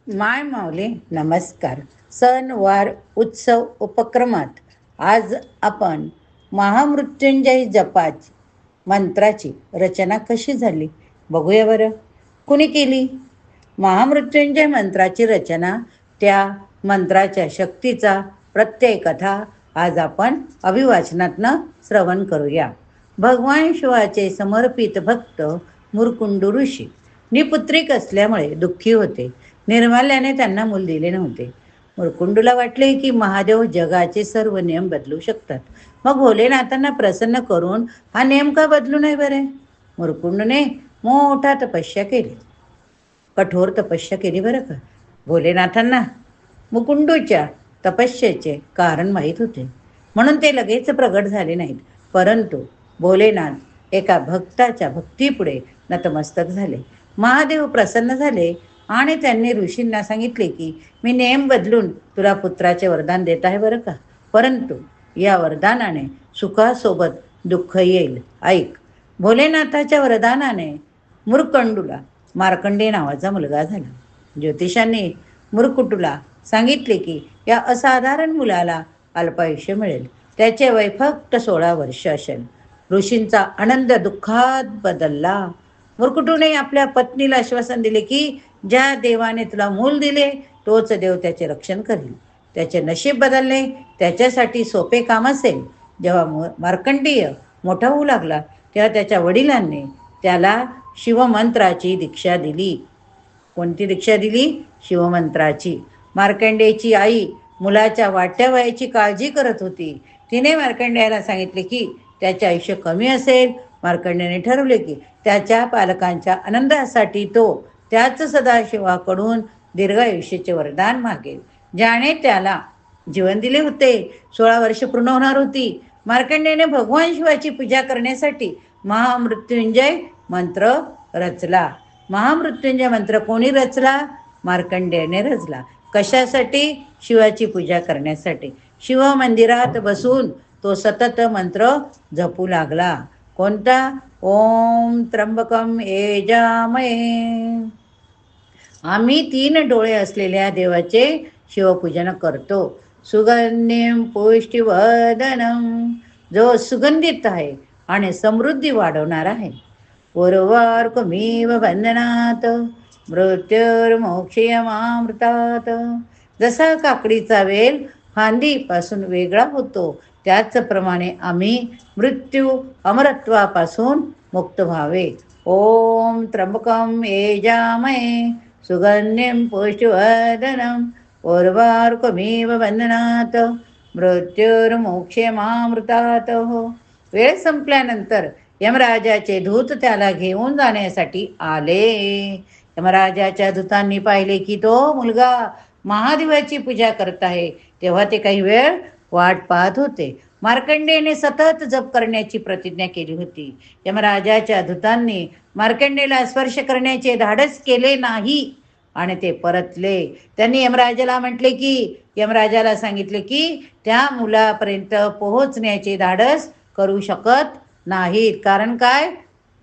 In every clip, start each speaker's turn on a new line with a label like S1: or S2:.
S1: माय माऊली नमस्कार. सण वार उत्सव उपक्रमात आज आपण महामृत्युंजय जपाची मंत्राची रचना कशी झाली बघूया बरं. कुणी केली महामृत्युंजय मंत्राची रचना? त्या मंत्राच्या शक्तीचा प्रत्यय कथा आज आपण अभिवाचनातनं श्रवण करूया. भगवान शिवाचे समर्पित भक्त मुरकुंडू ऋषी निपुत्रिक असल्यामुळे दुःखी होते. निर्माल्याने त्यांना मूल दिले नव्हते. मुरकुंडूला वाटले की महादेव जगाचे सर्व नियम बदलू शकतात. मग भोलेनाथांना प्रसन्न करून हा नियम का बदलू नये बरे? मुरकुंडूने मोठा तपस्या केली, कठोर तपस्या केली बरं का. भोलेनाथांना मुकुंडूच्या तपस्येचे कारण माहीत होते, म्हणून ते लगेच प्रगट झाले नाहीत. परंतु भोलेनाथ एका भक्ताच्या भक्तीपुढे नतमस्तक झाले. महादेव प्रसन्न झाले आणि त्यांनी ऋषींना सांगितले की मी नियम बदलून तुला पुत्राचे वरदान देत आहे बरं का. परंतु या वरदानाने सुखासोबत दुःख येईल. ऐक. भोलेनाथाच्या वरदानाने मुरकंडूला मार्कंडेय नावाचा मुलगा झाला. ज्योतिषांनी मुरकुटूला सांगितले की या असाधारण मुलाला अल्पायुष्य मिळेल. त्याचे वय फक्त 16 वर्ष असेल. ऋषींचा आनंद दुःखात बदलला. मुरकुटूने आपल्या पत्नीला आश्वासन दिले की ज्या देवाने तुला मूल दिले तोच देव त्याचे रक्षण करेल. त्याचे नशीब बदलणे त्याच्यासाठी सोपे काम असेल. जेव्हा मार्कंडेय मोठा होऊ लागला तेव्हा त्याच्या वडिलांनी त्याला शिवमंत्राची दीक्षा दिली. कोणती दीक्षा दिली? शिवमंत्राची. मार्कंडेयची आई मुलाच्या वाढत्या वयाची काळजी करत होती. तिने मार्कंडेयाला सांगितले की त्याचे आयुष्य कमी असेल. मार्कंडेयाने ठरवले की त्याच्या पालकांच्या आनंदासाठी तो त्याच सदाशिवाकडून दीर्घायुष्याचे वरदान मागेल, ज्याने त्याला जीवन दिले होते. 16 वर्ष पूर्ण होणार होती. मार्कंडेयाने भगवान शिवाची पूजा करण्यासाठी महामृत्युंजय मंत्र रचला. महामृत्युंजय मंत्र कोणी रचला? मार्कंडेयाने रचला. कशासाठी? शिवाची पूजा करण्यासाठी. शिव मंदिरात बसून तो सतत मंत्र जपू लागला. कोणता? ओम त्र्यंबकम यजामहे. आम्ही 3 डोळे असलेल्या देवाचे शिवपूजन करतो. सुगंधिम पुष्टिवर्धनम, जो सुगंधित आहे आणि समृद्धी वाढवणार आहे. उर्वारुकमिव बंधनात मृत्युर्मोक्षयमामृतात. जसा काकडीचा वेल फांदीपासून वेगळा होतो त्याचप्रमाणे आम्ही मृत्यू अमरत्वापासून मुक्त व्हावे. ओम त्र्यंबकम यजामहे सुगंधिम पुष्टिवर्धनम उर्वारुकमिव बंधनात मृत्युर्मोक्षयमामृतात. वेळ संपल्यानंतर यमराजाचे दूत त्याला घेऊन जाण्यासाठी आले. यमराजाच्या दूतांनी पाहिले की तो मुलगा महादेवाची पूजा करत आहे. तेव्हा ते काही वेळ वाट पाहत होते. मार्कंडेयने सतत जप करण्याची प्रतिज्ञा केली होती. यमराजाच्या दूतांनी मार्कंडेयला स्पर्श करण्याचे धाडस केले नाही आणि ते परतले. त्यांनी यमराजाला म्हटले की यमराजाला सांगितले की त्या मुलापर्यंत पोहोचण्याचे धाडस करू शकत नाहीत. कारण काय?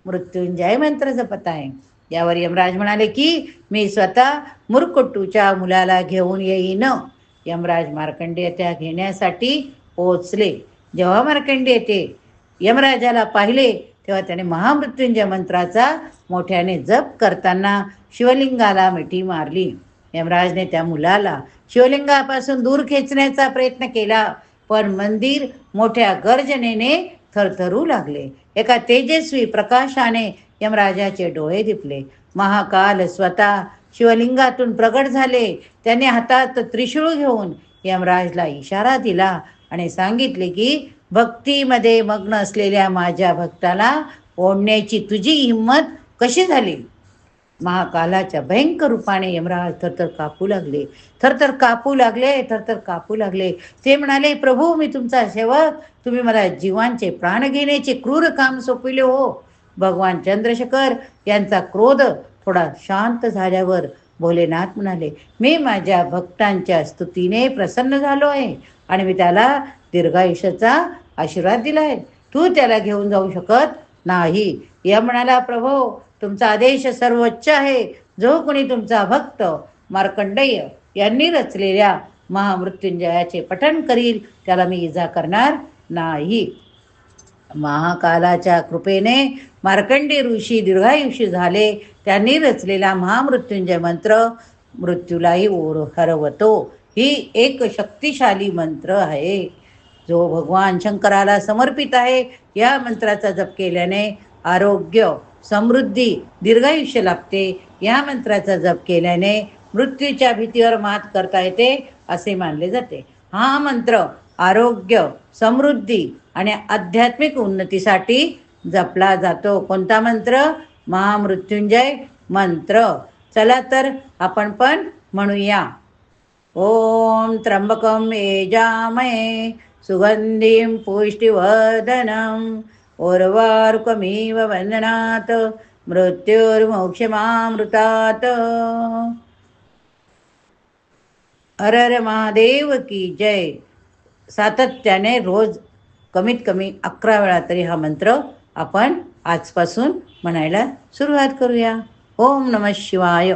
S1: मृत्युंजय मंत्र जपत आहे. यावर यमराज म्हणाले की मी स्वतः मुरकुटूच्या मुलाला घेऊन येईन. यमराज मार्कंडेय त्या घेण्यासाठी पोहोचले. जेव्हा मार्कंडेय ते यमराजाला पाहिले तेव्हा त्याने महामृत्युंजय मंत्राचा मोठ्याने जप करताना शिवलिंगाला मिठी मारली. यमराजने त्या मुलाला शिवलिंगापासून दूर खेचण्याचा प्रयत्न केला, पण मंदिर मोठ्या गर्जनेने थरथरू लागले. एका तेजस्वी प्रकाशाने यमराजाचे डोळे दिपले. महाकाल स्वतः शिवलिंगातून प्रगट झाले. त्याने हातात त्रिशूळ घेऊन यमराजला इशारा दिला आणि सांगितले की भक्तीमध्ये मग्न असलेल्या माझ्या भक्ताला ओढण्याची तुझी हिंमत कशी झाली? महाकालाच्या भयंकर रूपाने यमराज थरथर कापू लागले, थरथर कापू लागले, थरथर कापू लागले. ते म्हणाले, प्रभू मी तुमचा सेवक, तुम्ही मला जीवांचे प्राण घेण्याचे क्रूर काम सोपविले हो. भगवान चंद्रशेखर यांचा क्रोध थोडा शांत झाल्यावर भोलेनाथ म्हणाले, मी माझ्या भक्तांच्या स्तुतीने प्रसन्न झालो आहे आणि मी त्याला दीर्घायुष्याचा आशीर्वाद दिलाय. तू त्याला घेऊन जाऊ शकत नाही. या म्हणाला, प्रभो तुमचा आदेश सर्वोच्च आहे. जो कोणी तुमचा भक्त मार्कंडेय यांनी रचलेल्या महामृत्युंजयाचे पठण करील त्याला मी इजा करणार नाही. महाकालाच्या कृपेने मार्कंडेय ऋषी दीर्घायुषी झाले. त्यांनी रचलेला महामृत्युंजय मंत्र मृत्यूलाही हरवतो. ही एक शक्तिशाली मंत्र आहे जो भगवान शंकराला समर्पित आहे. या मंत्राचा जप केल्याने आरोग्य, समृद्धी, दीर्घायुष्य लाभते. या मंत्राचा जप केल्याने मृत्यूच्या भीतीवर मात करता येते असे मानले जाते. हा मंत्र आरोग्य, समृद्धी आणि आध्यात्मिक उन्नतीसाठी जपला जातो. कोणता मंत्र? महामृत्युंजय मंत्र. चला तर आपण पण म्हणूया. ओम त्र्यंबकम यजामहे सुगंधिं पुष्टिवर्धनम् उर्वारुकमिव बंधनात् मृत्युर्मोक्षमामृतात्. हर हर महादेव की जय. सातत्याने रोज कमीत कमी 11 वेळा तरी हा मंत्र आपण आजपासून म्हणायला सुरुवात करूया. ओम नमः शिवाय.